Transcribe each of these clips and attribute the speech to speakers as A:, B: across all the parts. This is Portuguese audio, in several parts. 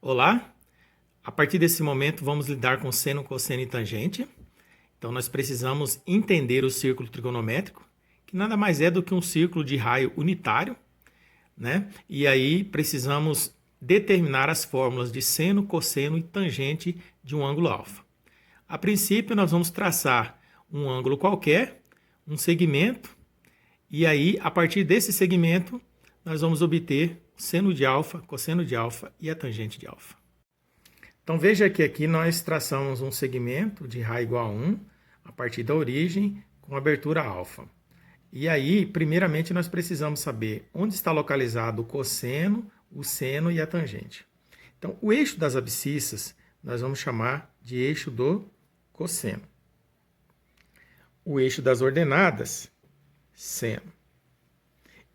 A: Olá, a partir desse momento vamos lidar com seno, cosseno e tangente. Então nós precisamos entender o círculo trigonométrico, que nada mais é do que um círculo de raio unitário, né? E aí precisamos determinar as fórmulas de seno, cosseno e tangente de um ângulo alfa. A princípio nós vamos traçar um ângulo qualquer, um segmento, e aí a partir desse segmento nós vamos obter o seno de alfa, cosseno de alfa e a tangente de alfa. Então veja que aqui nós traçamos um segmento de raio igual a 1 a partir da origem com abertura alfa. E aí, primeiramente, nós precisamos saber onde está localizado o cosseno, o seno e a tangente. Então, o eixo das abscissas nós vamos chamar de eixo do cosseno. O eixo das ordenadas, seno.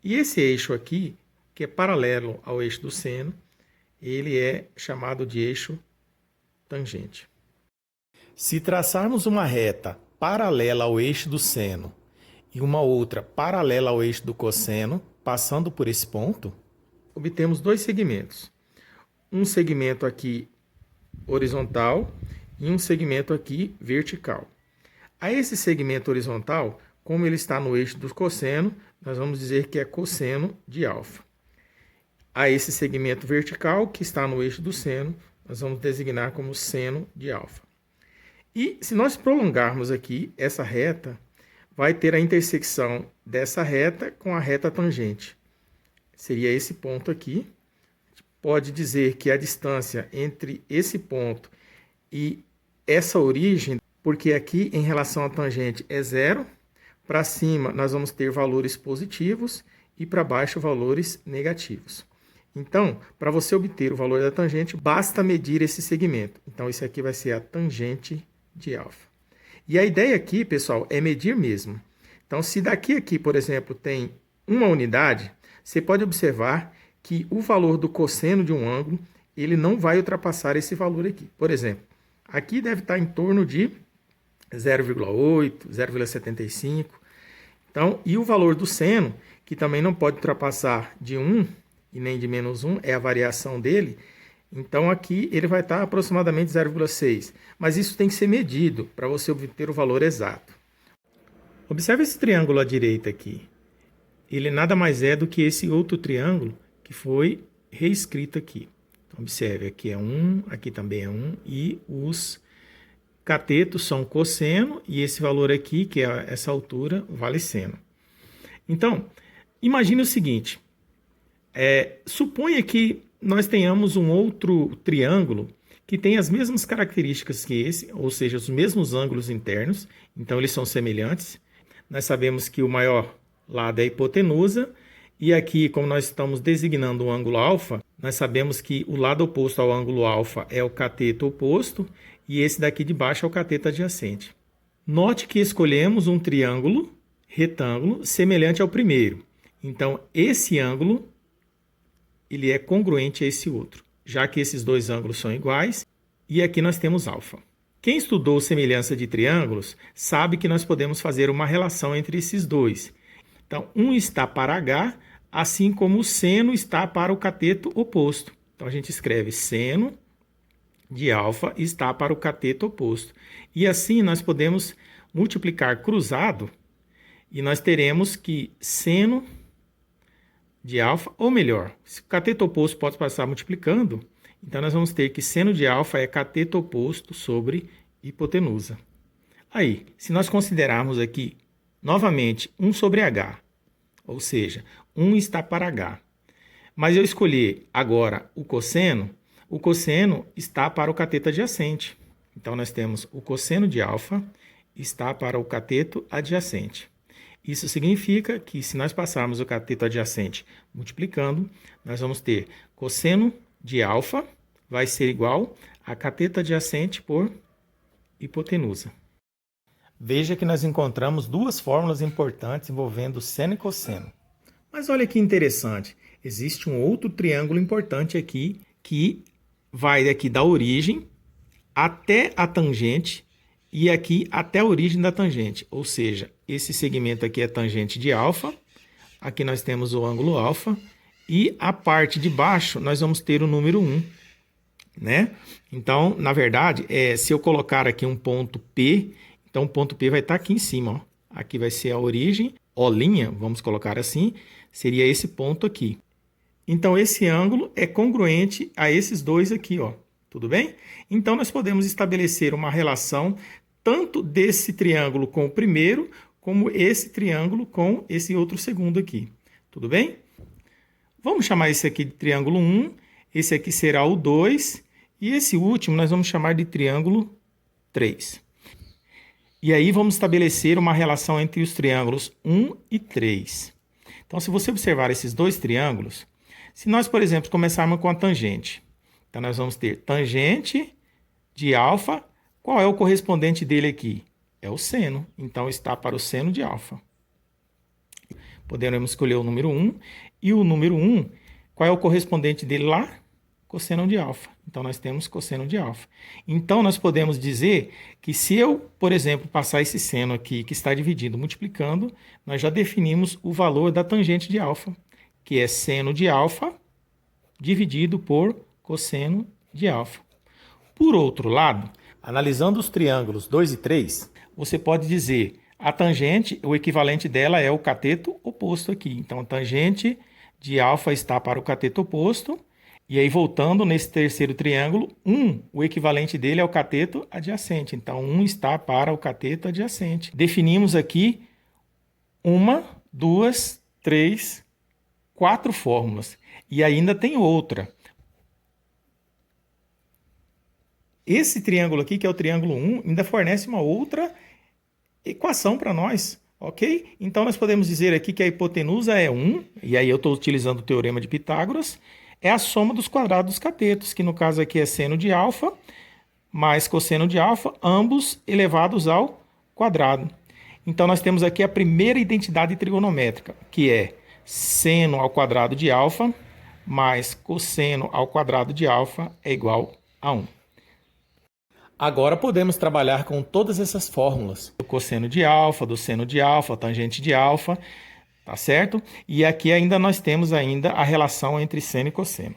A: E esse eixo aqui, que é paralelo ao eixo do seno, ele é chamado de eixo tangente. Se traçarmos uma reta paralela ao eixo do seno e uma outra paralela ao eixo do cosseno, passando por esse ponto, obtemos dois segmentos. Um segmento aqui horizontal e um segmento aqui vertical. A esse segmento horizontal, como ele está no eixo do cosseno, nós vamos dizer que é cosseno de alfa. A esse segmento vertical, que está no eixo do seno, nós vamos designar como seno de alfa. E se nós prolongarmos aqui essa reta, vai ter a intersecção dessa reta com a reta tangente. Seria esse ponto aqui. A gente pode dizer que a distância entre esse ponto e essa origem, porque aqui em relação à tangente é zero, para cima nós vamos ter valores positivos e para baixo valores negativos. Então, para você obter o valor da tangente, basta medir esse segmento. Então, isso aqui vai ser a tangente de alfa. E a ideia aqui, pessoal, é medir mesmo. Então, se daqui aqui, por exemplo, tem uma unidade, você pode observar que o valor do cosseno de um ângulo, ele não vai ultrapassar esse valor aqui. Por exemplo, aqui deve estar em torno de 0,8, 0,75. Então, e o valor do seno, que também não pode ultrapassar de 1 e nem de menos 1, é a variação dele. Então, aqui ele vai estar aproximadamente 0,6. Mas isso tem que ser medido para você obter o valor exato. Observe esse triângulo à direita aqui. Ele nada mais é do que esse outro triângulo que foi reescrito aqui. Então, observe, aqui é 1, aqui também é 1, e os catetos são cosseno, e esse valor aqui, que é essa altura, vale seno. Então, imagine o seguinte. Suponha que nós tenhamos um outro triângulo que tem as mesmas características que esse, ou seja, os mesmos ângulos internos, então eles são semelhantes. Nós sabemos que o maior lado é a hipotenusa, e aqui, como nós estamos designando o ângulo alfa, nós sabemos que o lado oposto ao ângulo alfa é o cateto oposto, e esse daqui de baixo é o cateto adjacente. Note que escolhemos um triângulo retângulo semelhante ao primeiro. Então, esse ângulo ele é congruente a esse outro, já que esses dois ângulos são iguais, e aqui nós temos alfa. Quem estudou semelhança de triângulos sabe que nós podemos fazer uma relação entre esses dois. Então, um está para H, assim como o seno está para o cateto oposto. Então, a gente escreve seno de alfa está para o cateto oposto. E assim nós podemos multiplicar cruzado, e nós teremos que seno de alfa, ou melhor, se o cateto oposto pode passar multiplicando, então nós vamos ter que seno de alfa é cateto oposto sobre hipotenusa. Aí, se nós considerarmos aqui, novamente, 1 sobre H, ou seja, 1 está para H, mas eu escolhi agora o cosseno está para o cateto adjacente. Então, nós temos o cosseno de alfa está para o cateto adjacente. Isso significa que, se nós passarmos o cateto adjacente multiplicando, nós vamos ter cosseno de alfa vai ser igual a cateto adjacente por hipotenusa. Veja que nós encontramos duas fórmulas importantes envolvendo seno e cosseno. Mas olha que interessante, existe um outro triângulo importante aqui que vai daqui da origem até a tangente e aqui até a origem da tangente, ou seja, esse segmento aqui é tangente de alfa, aqui nós temos o ângulo alfa, e a parte de baixo nós vamos ter o número 1, né? Então, na verdade, se eu colocar aqui um ponto P, então o ponto P vai estar aqui em cima, ó. Aqui vai ser a origem, O', vamos colocar assim, seria esse ponto aqui. Então, esse ângulo é congruente a esses dois aqui, ó. Tudo bem? Então, nós podemos estabelecer uma relação tanto desse triângulo com o primeiro, como esse triângulo com esse outro segundo aqui. Tudo bem? Vamos chamar esse aqui de triângulo 1, esse aqui será o 2, e esse último nós vamos chamar de triângulo 3. E aí vamos estabelecer uma relação entre os triângulos 1 e 3. Então, se você observar esses dois triângulos, se nós, por exemplo, começarmos com a tangente, então nós vamos ter tangente de alfa, qual é o correspondente dele aqui? É o seno, então está para o seno de alfa. Poderemos escolher o número 1, e o número 1, qual é o correspondente dele lá? Cosseno de alfa. Então, nós temos cosseno de alfa. Então, nós podemos dizer que se eu, por exemplo, passar esse seno aqui, que está dividindo, multiplicando, nós já definimos o valor da tangente de alfa, que é seno de alfa dividido por cosseno de alfa. Por outro lado, analisando os triângulos 2 e 3, você pode dizer a tangente, o equivalente dela é o cateto oposto aqui. Então, a tangente de alfa está para o cateto oposto. E aí, voltando nesse terceiro triângulo, o equivalente dele é o cateto adjacente. Então, 1 está para o cateto adjacente. Definimos aqui 1, 2, 3, 4 fórmulas. E ainda tem outra. Esse triângulo aqui, que é o triângulo 1, ainda fornece uma outra equação para nós, ok? Então, nós podemos dizer aqui que a hipotenusa é 1, e aí eu estou utilizando o teorema de Pitágoras, é a soma dos quadrados dos catetos, que no caso aqui é seno de alfa mais cosseno de alfa, ambos elevados ao quadrado. Então, nós temos aqui a primeira identidade trigonométrica, que é seno ao quadrado de alfa mais cosseno ao quadrado de alfa é igual a 1. Agora podemos trabalhar com todas essas fórmulas. Do cosseno de alfa, do seno de alfa, tangente de alfa, tá certo? E aqui ainda nós temos ainda a relação entre seno e cosseno.